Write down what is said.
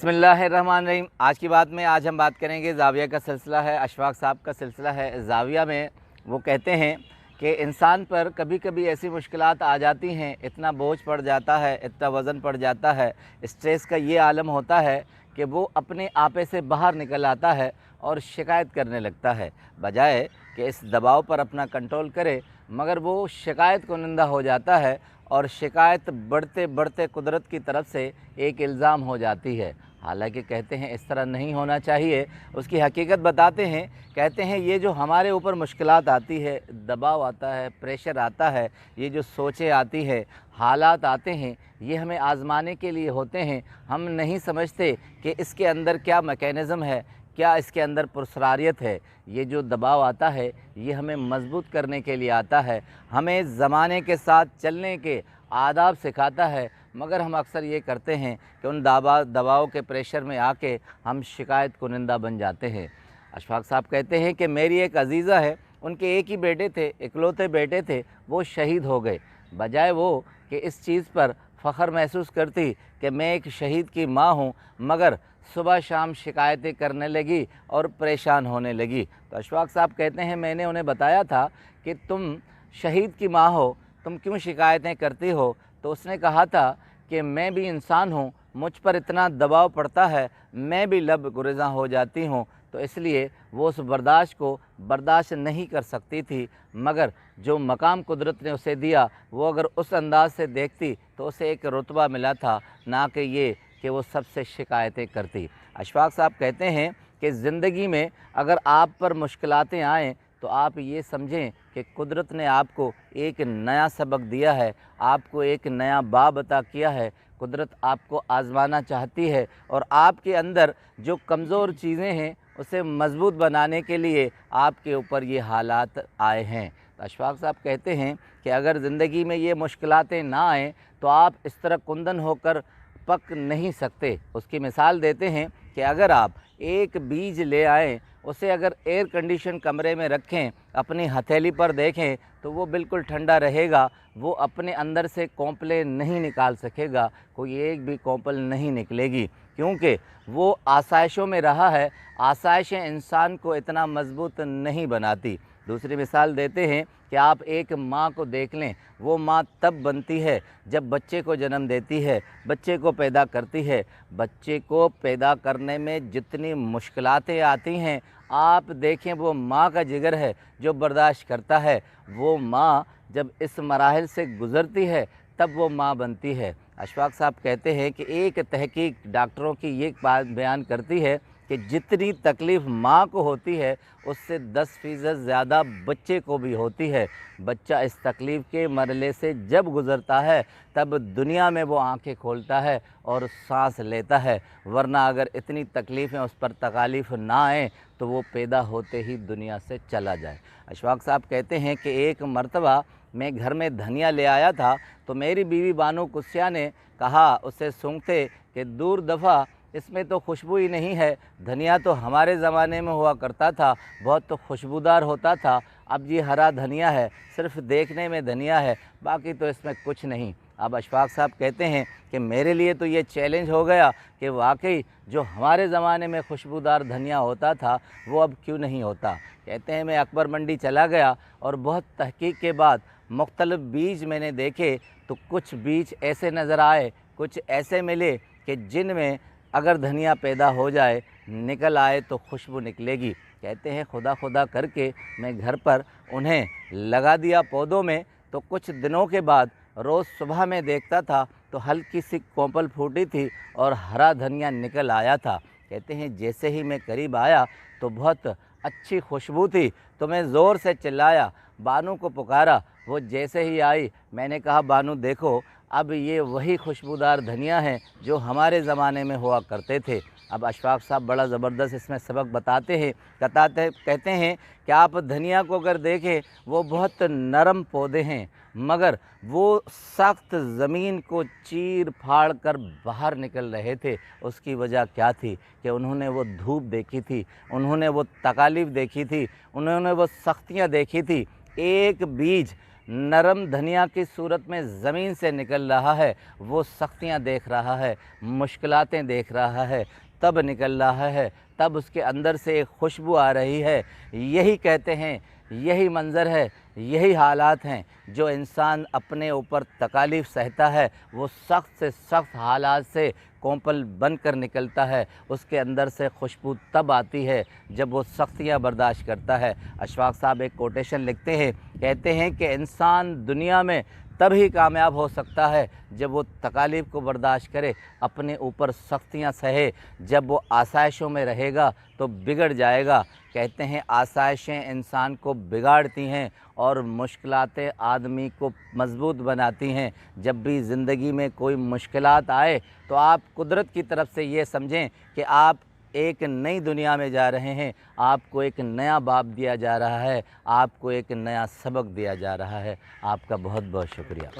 बिस्मिल्लाहिर्रहमानिर्रहीम। आज की बात में आज हम बात करेंगे ज़ाविया का सिलसिला है, अशफाक साहब का सिलसिला है। ज़ाविया में वो कहते हैं कि इंसान पर कभी कभी ऐसी मुश्किलात आ जाती हैं, इतना बोझ पड़ जाता है, इतना वज़न पड़ जाता है, स्ट्रेस का ये आलम होता है कि वो अपने आपे से बाहर निकल आता है और शिकायत करने लगता है। बजाय कि इस दबाव पर अपना कंट्रोल करे, मगर वो शिकायत कुनिंदा हो जाता है और शिकायत बढ़ते बढ़ते कुदरत की तरफ से एक इल्ज़ाम हो जाती है। हालांकि कहते हैं इस तरह नहीं होना चाहिए। उसकी हकीकत बताते हैं, कहते हैं ये जो हमारे ऊपर मुश्किलात आती है, दबाव आता है, प्रेशर आता है, ये जो सोचें आती है, हालात आते हैं, ये हमें आज़माने के लिए होते हैं। हम नहीं समझते कि इसके अंदर क्या मैकेनिज़्म है, क्या इसके अंदर पुरस्रारियत है। ये जो दबाव आता है ये हमें मजबूत करने के लिए आता है, हमें ज़माने के साथ चलने के आदाब सिखाता है। मगर हम अक्सर ये करते हैं कि उन दबाव के प्रेशर में आके हम शिकायत कुनिंदा बन जाते हैं। अशफाक साहब कहते हैं कि मेरी एक अजीज़ा है, उनके एक ही बेटे थे, इकलौते बेटे थे, वो शहीद हो गए। बजाय वो कि इस चीज़ पर फ़ख्र महसूस करती कि मैं एक शहीद की माँ हूँ, मगर सुबह शाम शिकायतें करने लगी और परेशान होने लगी। तो अशफाक साहब कहते हैं मैंने उन्हें बताया था कि तुम शहीद की माँ हो, तुम क्यों शिकायतें करती हो। तो उसने कहा था कि मैं भी इंसान हूँ, मुझ पर इतना दबाव पड़ता है, मैं भी लब गुरेज़ां हो जाती हूँ। तो इसलिए वो उस बर्दाश्त को बर्दाश्त नहीं कर सकती थी, मगर जो मकाम कुदरत ने उसे दिया वो अगर उस अंदाज से देखती तो उसे एक रुतबा मिला था, ना कि ये कि वो सबसे शिकायतें करती। अशफाक साहब कहते हैं कि ज़िंदगी में अगर आप पर मुश्किलातें आएँ तो आप ये समझें कि कुदरत ने आपको एक नया सबक दिया है, आपको एक नया बाब अता किया है। कुदरत आपको आज़माना चाहती है और आपके अंदर जो कमज़ोर चीज़ें हैं उसे मज़बूत बनाने के लिए आपके ऊपर ये हालात आए हैं। तो अशफाक साहब कहते हैं कि अगर ज़िंदगी में ये मुश्किलातें ना आएँ तो आप इस तरह कुंदन होकर पक नहीं सकते। उसकी मिसाल देते हैं कि अगर आप एक बीज ले आएँ, उसे अगर एयर कंडीशन कमरे में रखें, अपनी हथेली पर देखें तो वो बिल्कुल ठंडा रहेगा, वो अपने अंदर से कॉम्पलें नहीं निकाल सकेगा, कोई एक भी कॉम्पल नहीं निकलेगी, क्योंकि वो आसाइशों में रहा है। आसाइशें इंसान को इतना मजबूत नहीं बनाती। दूसरी मिसाल देते हैं कि आप एक माँ को देख लें, वो माँ तब बनती है जब बच्चे को जन्म देती है, बच्चे को पैदा करती है। बच्चे को पैदा करने में जितनी मुश्किलातें आती हैं, आप देखें वो माँ का जिगर है जो बर्दाश्त करता है। वो माँ जब इस मराहिल से गुज़रती है तब वो माँ बनती है। अशफाक साहब कहते हैं कि एक तहकीक डॉक्टरों की ये बात बयान करती है कि जितनी तकलीफ़ माँ को होती है उससे 10% ज़्यादा बच्चे को भी होती है। बच्चा इस तकलीफ़ के मरहले से जब गुज़रता है तब दुनिया में वो आंखें खोलता है और सांस लेता है, वरना अगर इतनी तकलीफ़ें उस पर तकालीफ़ ना आएँ तो वो पैदा होते ही दुनिया से चला जाए। अशफाक साहब कहते हैं कि एक मरतबा मैं घर में धनिया ले आया था, तो मेरी बीवी बानो कुस्या ने कहा उससे सूंघते कि दूर दफ़ा इसमें तो खुशबू ही नहीं है, धनिया तो हमारे ज़माने में हुआ करता था, बहुत तो खुशबूदार होता था, अब ये हरा धनिया है, सिर्फ़ देखने में धनिया है, बाकी तो इसमें कुछ नहीं। अब अशफाक साहब कहते हैं कि मेरे लिए तो ये चैलेंज हो गया कि वाकई जो हमारे ज़माने में खुशबूदार धनिया होता था वो अब क्यों नहीं होता। कहते हैं मैं अकबर मंडी चला गया और बहुत तहकीक के बाद मुख्तलिफ़ बीज मैंने देखे, तो कुछ बीज ऐसे नज़र आए, कुछ ऐसे मिले कि जिनमें अगर धनिया पैदा हो जाए, निकल आए तो खुशबू निकलेगी। कहते हैं खुदा खुदा करके मैं घर पर उन्हें लगा दिया पौधों में, तो कुछ दिनों के बाद रोज़ सुबह में देखता था तो हल्की सी कोंपल फूटी थी और हरा धनिया निकल आया था। कहते हैं जैसे ही मैं करीब आया तो बहुत अच्छी खुशबू थी, तो मैं ज़ोर से चिल्लाया, बानू को पुकारा। वो जैसे ही आई मैंने कहा बानू देखो, अब ये वही खुशबूदार धनिया है जो हमारे ज़माने में हुआ करते थे। अब अशफाक साहब बड़ा ज़बरदस्त इसमें सबक बताते हैं, कहते हैं कि आप धनिया को अगर देखें वो बहुत नरम पौधे हैं, मगर वो सख्त ज़मीन को चीर फाड़ कर बाहर निकल रहे थे। उसकी वजह क्या थी कि उन्होंने वो धूप देखी थी, उन्होंने वो तकालीफ़ देखी थी, उन्होंने वो सख्तियाँ देखी थी। एक बीज नरम धनिया की सूरत में ज़मीन से निकल रहा है, वो सख्तियाँ देख रहा है, मुश्किलातें देख रहा है, तब निकल रहा है, तब उसके अंदर से एक खुशबू आ रही है। यही कहते हैं, यही मंज़र है, यही हालात हैं जो इंसान अपने ऊपर तकालीफ़ सहता है, वो सख्त से सख्त हालात से कोंपल बन कर निकलता है। उसके अंदर से खुशबू तब आती है जब वो सख्तियाँ बर्दाश्त करता है। अशफाक साहब एक कोटेशन लिखते हैं, कहते हैं कि इंसान दुनिया में तभी कामयाब हो सकता है जब वो तकालीफ़ को बर्दाश्त करे, अपने ऊपर सख्तियाँ सहे। जब वो आसाइशों में रहेगा तो बिगड़ जाएगा। कहते हैं आसाइशें इंसान को बिगाड़ती हैं और मुश्किलातें आदमी को मज़बूत बनाती हैं। जब भी ज़िंदगी में कोई मुश्किलात आए तो आप कुदरत की तरफ से ये समझें कि आप एक नई दुनिया में जा रहे हैं, आपको एक नया बाब दिया जा रहा है, आपको एक नया सबक दिया जा रहा है। आपका बहुत बहुत शुक्रिया।